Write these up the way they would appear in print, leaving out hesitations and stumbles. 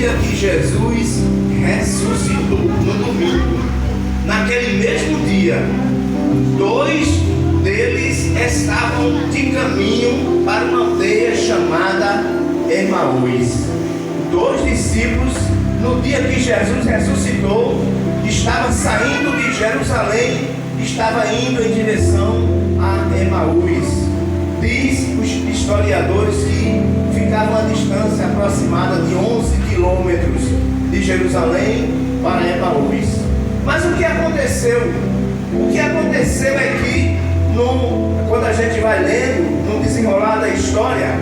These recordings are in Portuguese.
dia que Jesus ressuscitou, no domingo, naquele mesmo dia, dois deles estavam de caminho para uma aldeia chamada Emaús. Dois discípulos, no dia que Jesus ressuscitou, estavam saindo de Jerusalém, estavam indo em direção a Emaús. Diz os historiadores que ficava a distância aproximada de 11 quilômetros de Jerusalém para Emaús. Mas o que aconteceu? O que aconteceu é que, quando a gente vai lendo, no desenrolar da história,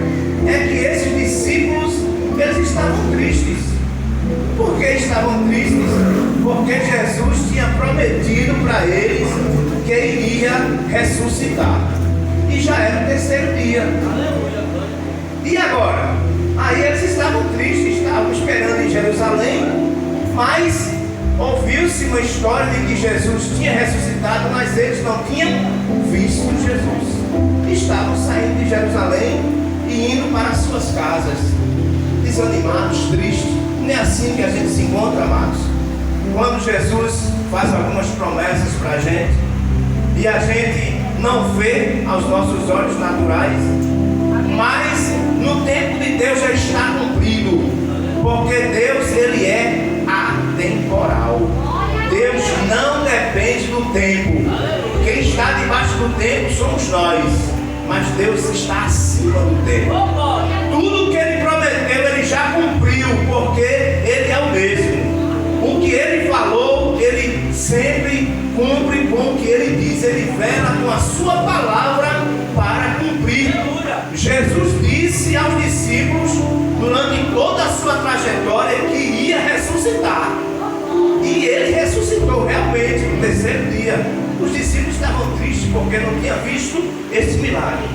é que esses discípulos, eles estavam tristes. Por que estavam tristes? Porque Jesus tinha prometido para eles que iria ressuscitar. E já era o terceiro dia. E agora? Aí eles estavam tristes, estavam esperando em Jerusalém, mas ouviu-se uma história de que Jesus tinha ressuscitado, mas eles não tinham visto Jesus. Estavam saindo de Jerusalém e indo para as suas casas, desanimados, tristes. Não é assim que a gente se encontra, amados. Quando Jesus faz algumas promessas para a gente e a gente não vê aos nossos olhos naturais, mas no tempo de Deus já está cumprido, porque Deus, ele é atemporal. Deus não depende do tempo. Quem está debaixo do tempo somos nós, mas Deus está acima do tempo. Tudo que ele prometeu, ele já cumpriu, porque ele é o mesmo. O que ele falou, ele sempre cumpre com o que ele diz. Ele vela com a sua palavra para cumprir. Jesus disse aos discípulos, durante toda a sua trajetória, que ia ressuscitar. E ele ressuscitou realmente no terceiro dia. Os discípulos estavam tristes porque não tinham visto esse milagre.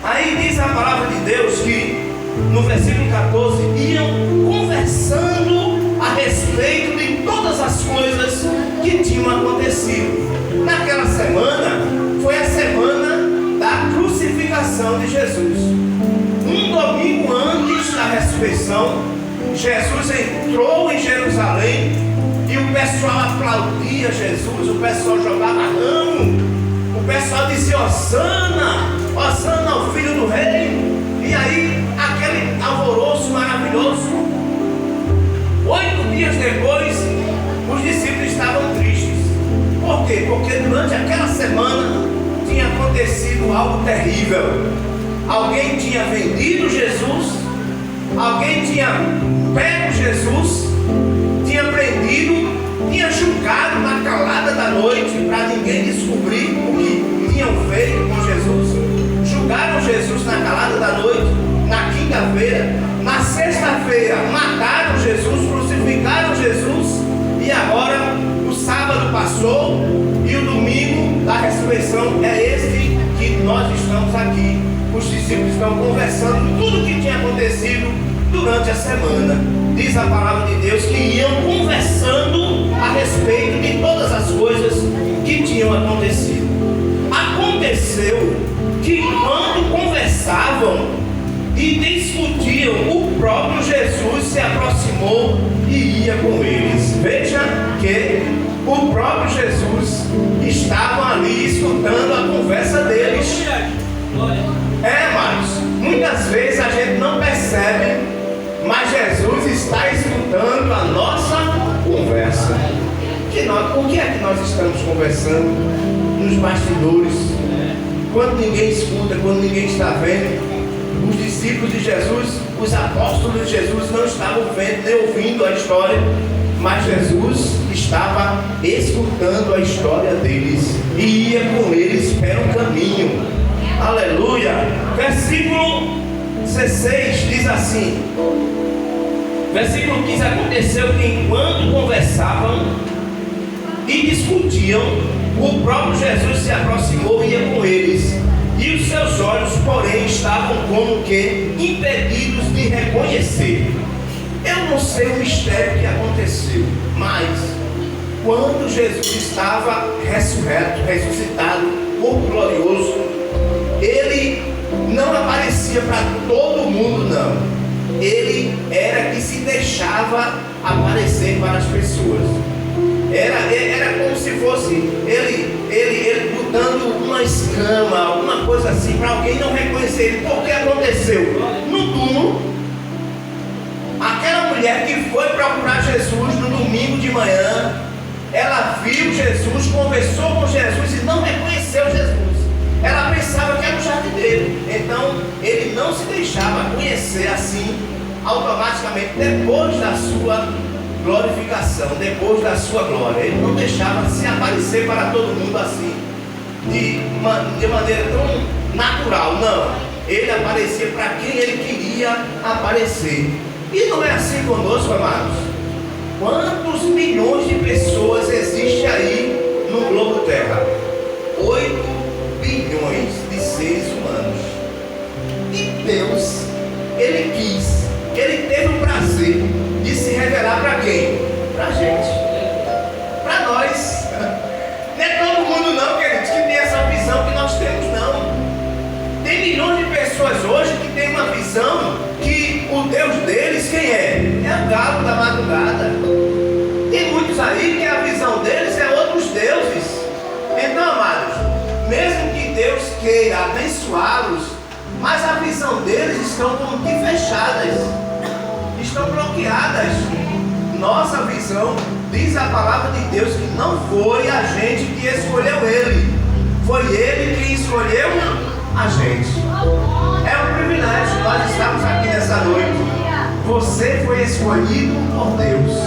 Aí diz a palavra de Deus que no versículo 14 iam conversando a respeito de todas as coisas que tinham acontecido. Naquela semana foi a semana da crucificação de Jesus. Um domingo antes da ressurreição, Jesus entrou em Jerusalém e o pessoal aplaudia Jesus, o pessoal jogava ramo, o pessoal dizia Hosana, Hosana ao filho do rei. E aí aquele alvoroço maravilhoso. 8 dias depois, os discípulos estavam tristes. Por quê? Porque durante aquela semana tinha acontecido algo terrível. Alguém tinha vendido Jesus, alguém tinha pego Jesus, tinha prendido, tinha julgado na calada da noite para ninguém descobrir o que tinham feito com Jesus. Julgaram Jesus na calada da noite, na quinta-feira, na sexta-feira mataram Jesus, crucificaram Jesus, e agora o sábado passou e o domingo da ressurreição é este que nós estamos aqui. Os discípulos estão conversando tudo o que tinha acontecido durante a semana. Diz a palavra de Deus que iam conversando a respeito de todas as coisas que tinham acontecido. Aconteceu que quando conversavam e discutiam, o próprio Jesus se aproximou e ia com eles. Veja que o próprio Jesus estava ali escutando a conversa deles. Mas muitas vezes a gente não percebe, mas Jesus está escutando a nossa conversa. O que é que nós estamos conversando nos bastidores? Quando ninguém escuta, quando ninguém está vendo. Os discípulos de Jesus, os apóstolos de Jesus não estavam vendo nem ouvindo a história, mas Jesus estava escutando a história deles e ia com eles pelo caminho. Aleluia! Versículo 16 diz assim: versículo 15: aconteceu que enquanto conversavam e discutiam, o próprio Jesus se aproximou e ia com eles, e os seus olhos, porém, estavam como que impedidos de reconhecer. Eu não sei o mistério que aconteceu, mas quando Jesus estava ressurreto, ressuscitado, corpo glorioso, ele não aparecia para todo mundo, não. Ele era era que se deixava aparecer para as pessoas. Era como se fosse ele botando uma escama, alguma coisa assim, para alguém não reconhecer ele. Por que aconteceu? No túmulo, aquela mulher que foi procurar Jesus no domingo de manhã, ela viu Jesus, conversou com Jesus e não reconheceu Jesus. Ela pensava que era o jardineiro. Então ele não se deixava conhecer assim automaticamente depois da sua glorificação, depois da sua glória. Ele não deixava se aparecer para todo mundo assim de maneira tão natural. Não, ele aparecia para quem ele queria aparecer. E não é assim conosco, amados. Quantos milhões de pessoas existem aí no globo terra? 8 bilhões de seres humanos. E Deus, ele quis, ele teve o prazer de se revelar para quem? Para a gente, para nós. Não é todo mundo não, queridos, que tem essa visão que nós temos, não. Tem milhões de pessoas hoje que tem uma visão que o Deus deles, quem é? É o galo da madrugada. Tem muitos aí que a visão deles é outros deuses. Então, amados, mesmo que Deus queira abençoá-los, mas a visão deles estão como que fechadas, estão bloqueadas. Nossa visão, diz a palavra de Deus, que não foi a gente que escolheu ele, foi ele quem escolheu a gente. É um privilégio nós estamos aqui nessa noite. Você foi escolhido por Deus.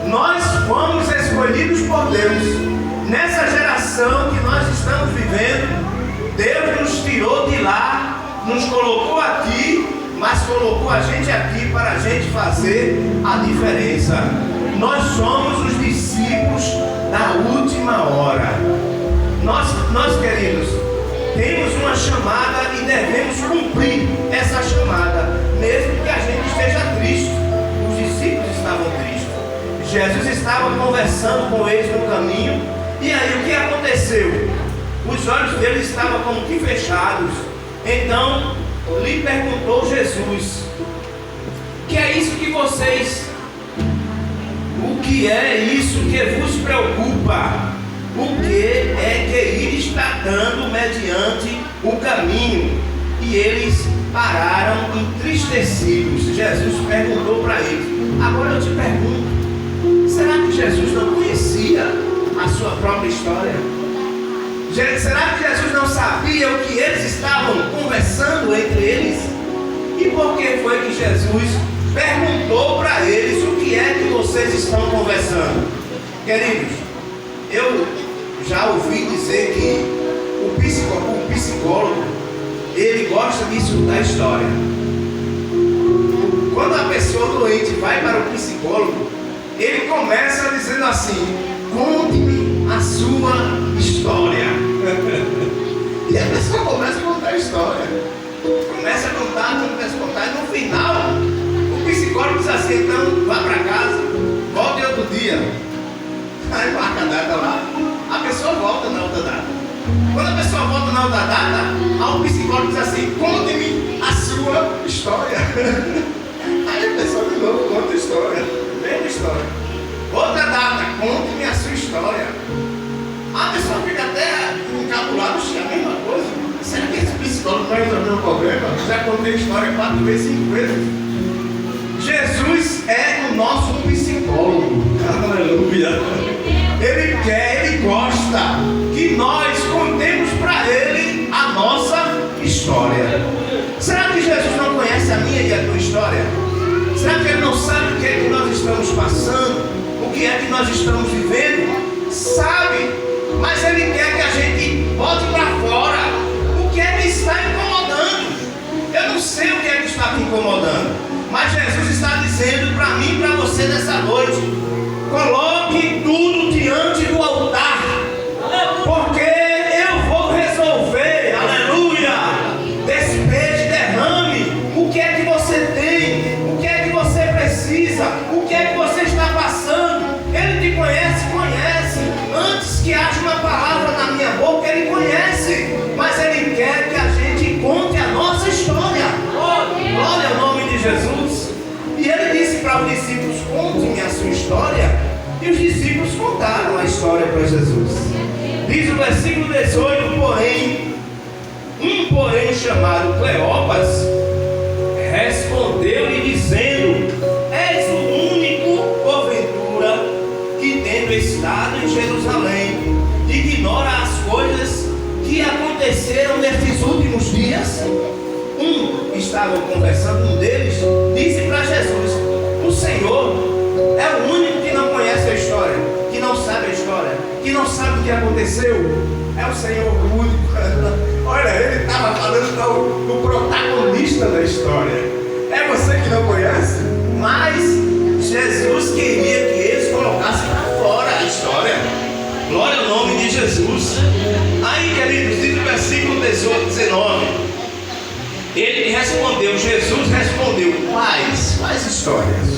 Nós fomos escolhidos por Deus. Nessa geração que nós estamos vivendo, Deus nos tirou de lá, nos colocou aqui, mas colocou a gente aqui para a gente fazer a diferença. Nós somos os discípulos da última hora. Nós queridos, temos uma chamada e devemos cumprir essa chamada, mesmo que a gente esteja triste. Os discípulos estavam tristes. Jesus estava conversando com eles no caminho. E aí o que aconteceu? Os olhos deles estavam como que fechados. Então lhe perguntou Jesus: que é isso que vocês, o que é isso que vos preocupa? O que é que ele está dando mediante o caminho? E eles pararam entristecidos. Jesus perguntou para eles. Agora eu te pergunto, será que Jesus não conhecia a sua própria história? Será que Jesus não sabia o que eles estavam conversando entre eles? E por que foi que Jesus perguntou para eles o que é que vocês estão conversando? Queridos, eu já ouvi dizer que o psicólogo, ele gosta de escutar a história. Quando a pessoa doente vai para o psicólogo, ele começa dizendo assim: conte-me a sua história. E a pessoa começa a contar a história. Começa a contar, e no final o psicólogo diz assim: então vá para casa, volte outro dia. Aí marca a data lá, a pessoa volta na outra data. Quando a pessoa volta na outra data, o psicólogo diz assim: conte-me a sua história. Aí a pessoa de novo conta a história, mesma história. Outra data, conte-me a sua história. A pessoa fica até encabulada, é a mesma coisa. Será que esse psicólogo vai resolver o problema? Já contei a história 4 vezes, 5 vezes. Jesus é o nosso psicólogo. Aleluia. Ele quer, ele gosta que nós contemos para ele a nossa história. Será que Jesus não conhece a minha e a tua história? Será que ele não sabe o que é que nós estamos passando? O que é que nós estamos vivendo? Sabe, mas ele quer que a gente bote para fora o que é que está incomodando. Eu não sei o que é que está te incomodando, mas Jesus está dizendo para mim e para você nessa noite: coloque tudo diante do altar, porque eu vou resolver. Aleluia. Despeje, derrame o que é que você tem, o que é que você precisa, o que é que você está passando. Ele te conhece, antes que haja uma palavra na minha boca, ele conhece, mas ele quer que a gente conte a nossa história. Glória ao nome de Jesus. para os discípulos: contem a sua história. E os discípulos contaram a história para Jesus. Diz o versículo 18: porém chamado Cleopas respondeu-lhe dizendo: és o único, porventura, que tendo estado em Jerusalém, ignora as coisas que aconteceram nestes últimos dias? Estavam conversando, um deles disse para Jesus: o Senhor é o único que não conhece a história, que não sabe a história, que não sabe o que aconteceu. É o Senhor o único. Olha, ele estava falando do protagonista da história. É você que não conhece? Mas Jesus queria que eles colocassem para fora a história. Glória ao nome de Jesus. Aí, queridos, diz o versículo 19: ele respondeu, Jesus respondeu: quais histórias?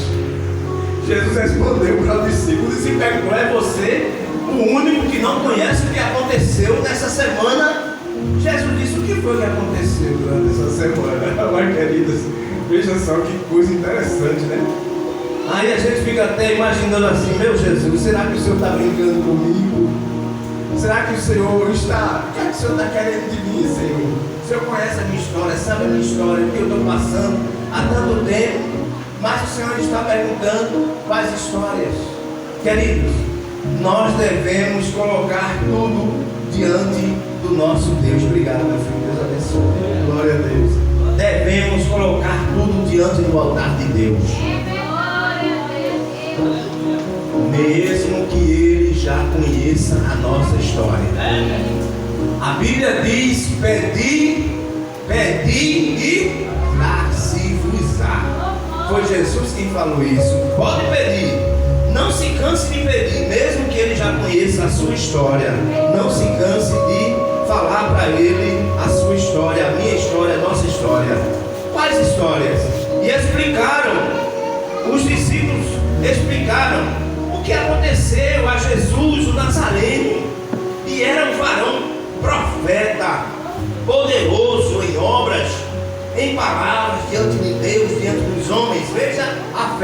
Jesus respondeu para o discípulo e se perguntou: é você o único que não conhece o que aconteceu nessa semana? Jesus disse: o que foi que aconteceu durante essa semana? Mas, queridos, veja só que coisa interessante, né? Aí a gente fica até imaginando assim: meu Jesus, será que o Senhor está brincando comigo? Será que o Senhor está... O que é que o Senhor está querendo de mim, Senhor? O Senhor conhece a minha história, sabe a minha história, o que eu estou passando há tanto tempo. Mas o Senhor está perguntando quais histórias. Queridos, nós devemos colocar tudo diante do nosso Deus. Obrigado, meu filho, Deus abençoe. Glória a Deus. Devemos colocar tudo diante do altar de Deus. Mesmo que Ele já conheça a nossa história. A Bíblia diz: pedi e dar-se-vos-á. Foi Jesus quem falou isso. Pode pedir, não se canse de pedir, mesmo que Ele já conheça a sua história. Não se canse de falar para Ele a sua história, a minha história, a nossa história. Quais histórias? E explicaram, os discípulos explicaram o que aconteceu a Jesus, o Nazareno. E era um varão profeta, poderoso em obras, em palavras, diante de Deus, diante dos homens. Veja